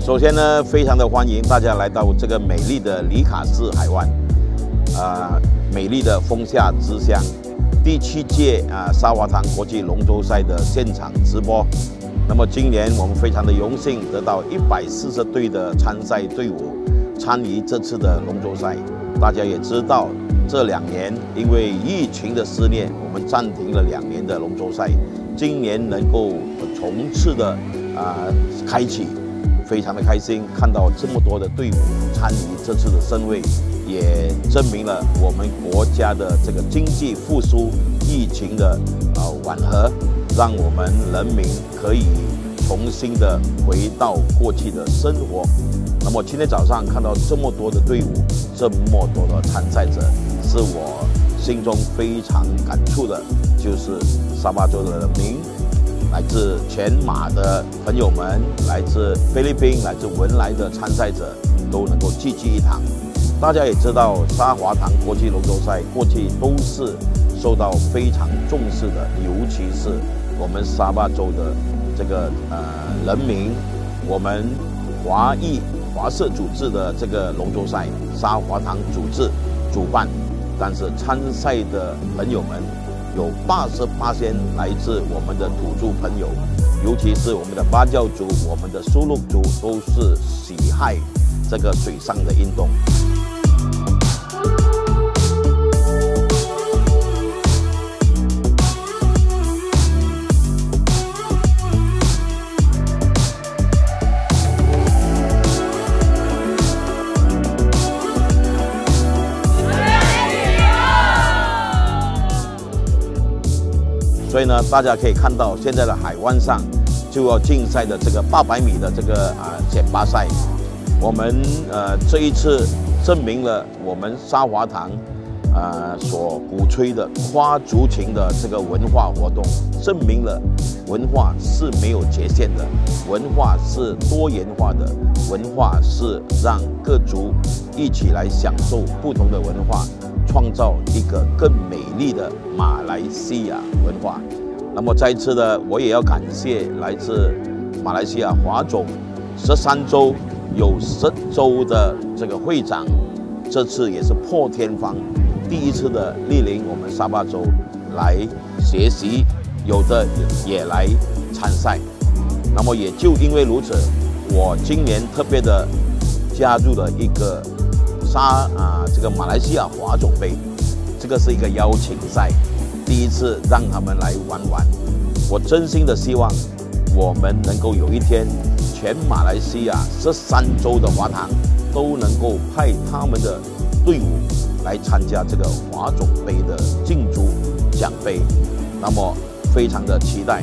首先呢，非常的欢迎大家来到这个美丽的里卡士海湾，美丽的风下之乡，第7届沙华堂国际龙舟赛的现场直播。那么今年我们非常的荣幸得到140队的参赛队伍参与这次的龙舟赛。大家也知道，这2年因为疫情的肆虐，我们暂停了2年的龙舟赛。今年能够重次的开启，非常的开心，看到这么多的队伍参与这次的盛会，也证明了我们国家的这个经济复苏、疫情的缓和，让我们人民可以重新的回到过去的生活。那么今天早上看到这么多的队伍，这么多的参赛者，是我心中非常感触的，就是沙巴州的人民，来自全马的朋友们，来自菲律宾、来自文莱的参赛者都能够聚集一堂。大家也知道，沙华堂国际龙舟赛过去都是受到非常重视的，尤其是我们沙巴州的这个人民，我们华社组织的这个龙舟赛，沙华堂主办，但是参赛的朋友们有88%来自我们的土著朋友，尤其是我们的巴教族、我们的苏禄族，都是喜爱这个水上的运动。所以呢，大家可以看到，现在的海湾上就要竞赛的这个800米的这个选拔赛，我们这一次证明了我们沙华堂所鼓吹的跨族群的这个文化活动，证明了文化是没有界限的，文化是多元化的，文化是让各族一起来享受不同的文化，创造一个更美丽的马来西亚文化。那么再次的，我也要感谢来自马来西亚华总13州有10州的这个会长，这次也是破天荒第一次的莅临我们沙巴州来学习，有的也来参赛。那么也就因为如此，我今年特别的加入了一个这个马来西亚华总杯，这个是一个邀请赛，第一次让他们来玩。我真心的希望我们能够有一天，全马来西亚13州的华堂都能够派他们的队伍来参加这个华总杯的竞逐奖杯，那么非常的期待。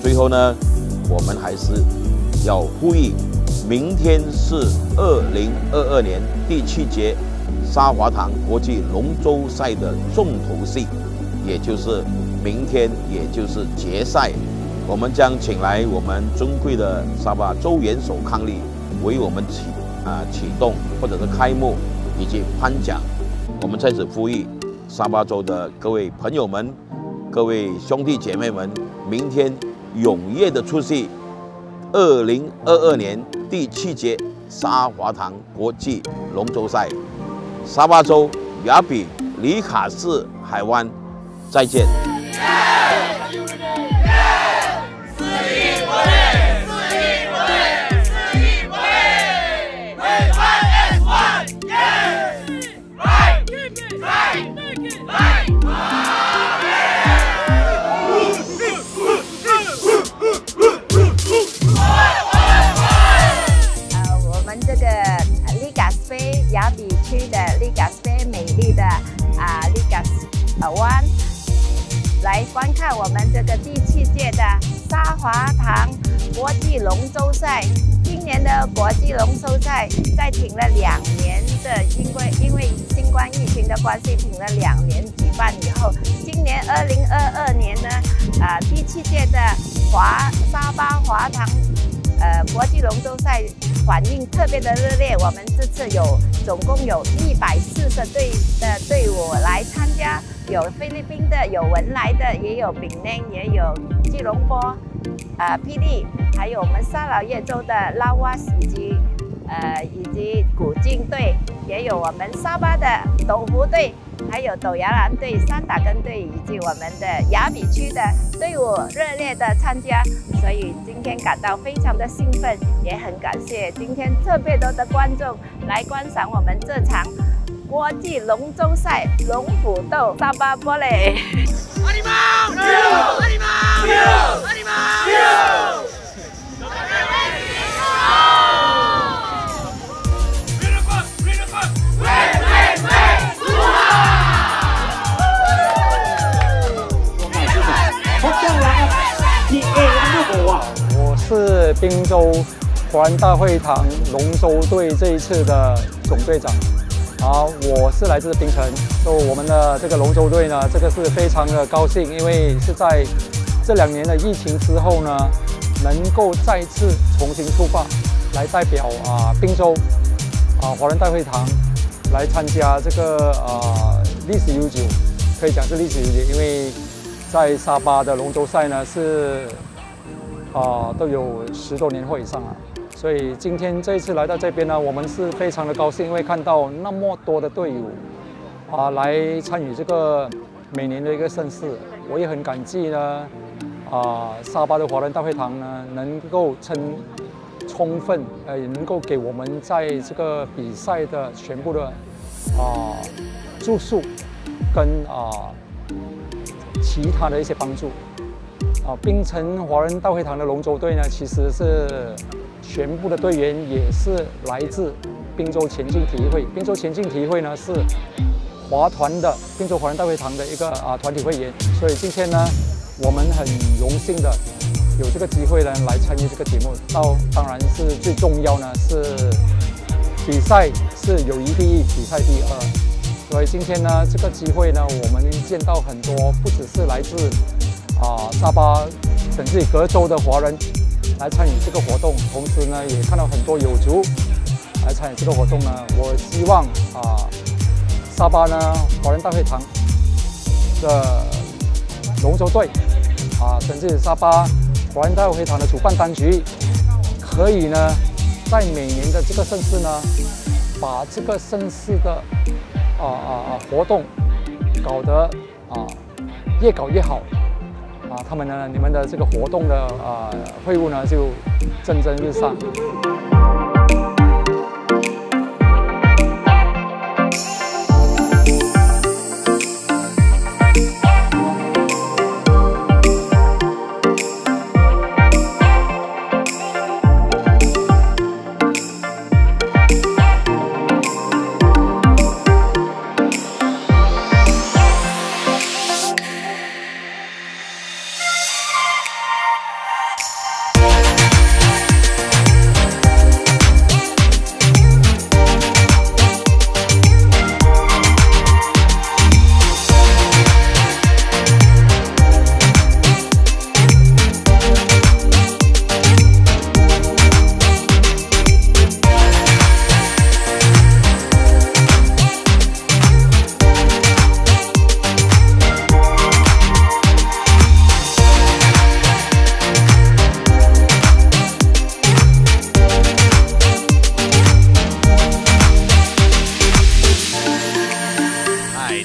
最后呢，我们还是要呼吁，明天是2022年第7届沙华堂国际龙舟赛的重头戏，也就是明天，也就是决赛。我们将请来我们尊贵的沙巴州元首康利为我们启动或者是开幕以及颁奖。我们在此呼吁沙巴州的各位朋友们、各位兄弟姐妹们，明天踊跃的出席2022年第7届沙华堂国际龙舟赛。沙巴州雅比里卡士海湾，再见。雅比区的里卡斯杯美丽的里卡斯湾，来观看我们这个第7届的沙华堂国际龙舟赛。今年的国际龙舟赛在停了2年的，因为新冠疫情的关系，停了2年举办以后，今年2022年呢，第7届的沙巴华堂国际龙舟赛反应特别的热烈，我们这次总共有140队的队伍来参加，有菲律宾的，有文莱的，也有槟榔，也有吉隆坡，霹雳，还有我们沙劳越州的拉瓦斯以及古晋队，也有我们沙巴的斗湖队，还有斗牙兰队、三打根队以及我们的雅比区的队伍热烈的参加，所以今天感到非常的兴奋，也很感谢今天特别多的观众来观赏我们这场国际龙舟赛龙虎斗沙巴玻璃。我是滨州华人大会堂龙舟队这一次的总队长。我是来自槟城，我们的这个龙舟队呢，这个是非常的高兴，因为是在这2年的疫情之后呢，能够再次重新出发，来代表滨州华人大会堂来参加这个历史悠久，可以讲是历史悠久，因为在沙巴的龙舟赛呢是都有10多年或以上了。所以今天这一次来到这边呢，我们是非常的高兴，因为看到那么多的队伍来参与这个每年的一个盛事。我也很感激呢沙巴的华人大会堂呢能够充分也能够给我们在这个比赛的全部的住宿跟其他的一些帮助。槟城华人大会堂的龙舟队呢，其实是全部的队员也是来自滨州前进体育会。滨州前进体育会呢是华团的滨州华人大会堂的一个团体会员，所以今天呢，我们很荣幸的有这个机会呢来参与这个节目。当然是最重要呢是比赛是友谊第一，比赛第2。所以今天呢这个机会呢，我们见到很多不只是来自沙巴甚至各州的华人来参与这个活动，同时呢也看到很多友族来参与这个活动呢。我希望沙巴呢华人大会堂的龙舟队甚至沙巴华人大会堂的主办当局可以呢在每年的这个盛事呢，把这个盛事的活动搞得越搞越好。你们的这个活动的会务呢就蒸蒸日上。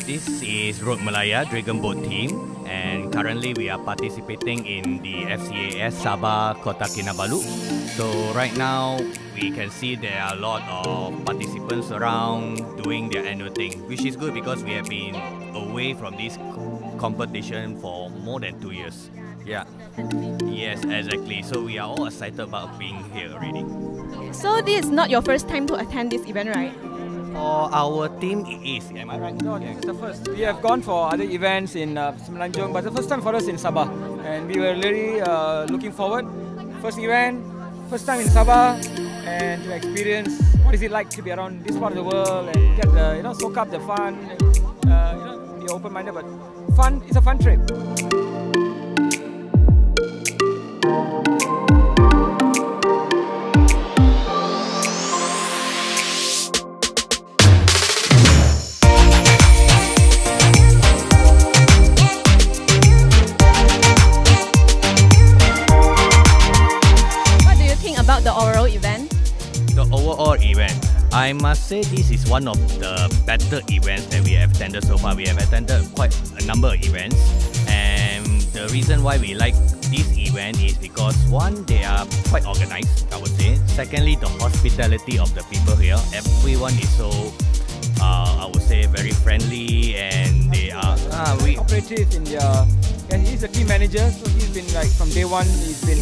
This is Road Malaya Dragon Boat team, and currently we are participating in the FCAS Sabah Kota Kinabalu. So right now we can see there are a lot of participants around doing their annual thing, which is good because we have been away from this competition for more than 2 years. Yeah. Yes, exactly. So we are all excited about being here already. So this is not your first time to attend this event, right? For our team, it is. Am I right? No, this is the first. We have gone for other events in Semenanjung, but the first time for us in Sabah, and we were really looking forward. First event, first time in Sabah, and to experience what is it like to be around this part of the world and get the soak up the fun. Be open-minded, but fun. It's a fun trip. I must say this is one of the better events that we have attended so far. We have attended quite a number of events, and the reason why we like this event is because one, they are quite organized, I would say. Secondly, the hospitality of the people here. Everyone is so, I would say, very friendly, and they are cooperative in their. And he's a team manager, so he's been like from day one. He's been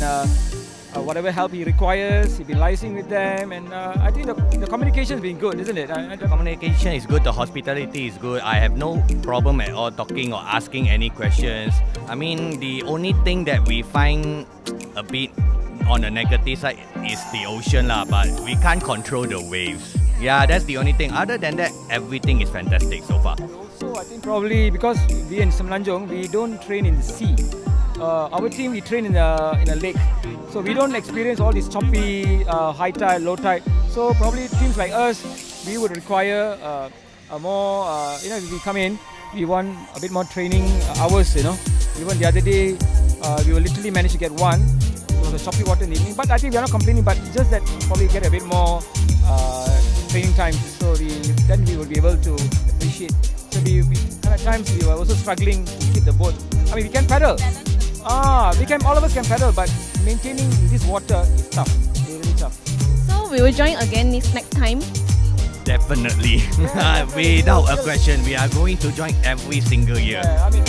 whatever help he requires. He's been liaising with them, and I think the communication has been good, isn't it? The communication is good. The hospitality is good. I have no problem at all talking or asking any questions. I mean, the only thing that we find a bit on the negative side is the ocean lah, but we can't control the waves. Yeah, that's the only thing. Other than that, everything is fantastic so far. Also, I think probably because we in Semenanjung, we don't train in the sea. Our team, we train in a lake, so we don't experience all this choppy high tide, low tide. So probably teams like us, we would require a more, if we come in, we want a bit more training hours. Even the other day, we will literally manage to get one. It was a choppy water in the evening, but I think we are not complaining. But it's just that probably get a bit more training time, so then we will be able to appreciate. So at times we were also struggling to keep the boat. I mean, we can paddle. All of us can paddle, but maintaining this water is tough. It's really tough. So we will join again next time. Definitely, without a question, we are going to join every single year. Yeah, I mean,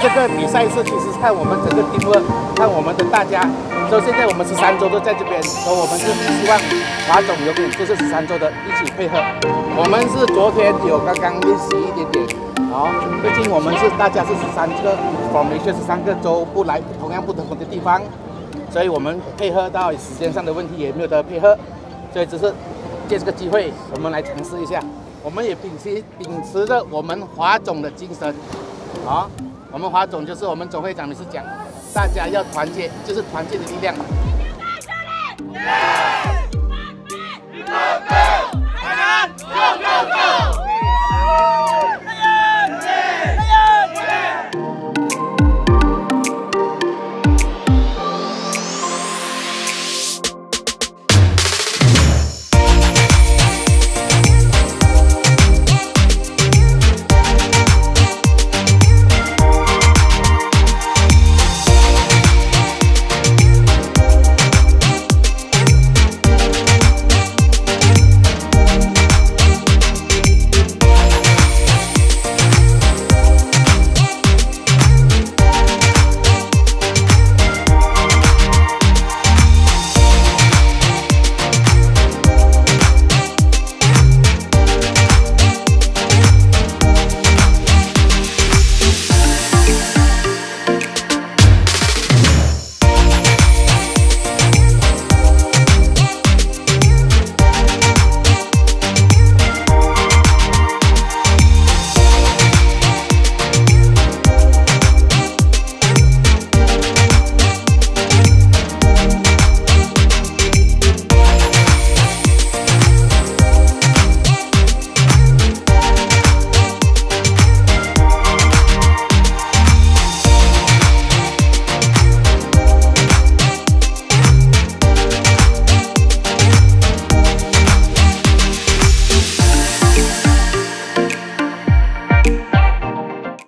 这个比赛是其实看我们整个 teamwork， 看我们的大家。所以现在我们13州都在这边，所以我们是希望华总永远就是13州的一起配合。我们是昨天有刚刚练习一点点，最近我们是大家是13个 formation， 13个州不来同样不同的地方，所以我们配合到时间上的问题也没有得配合，所以只是借这个机会我们来尝试一下。我们也秉持着我们华总的精神，我们华总就是我们总会长每次讲，大家要团结，就是团结的力量。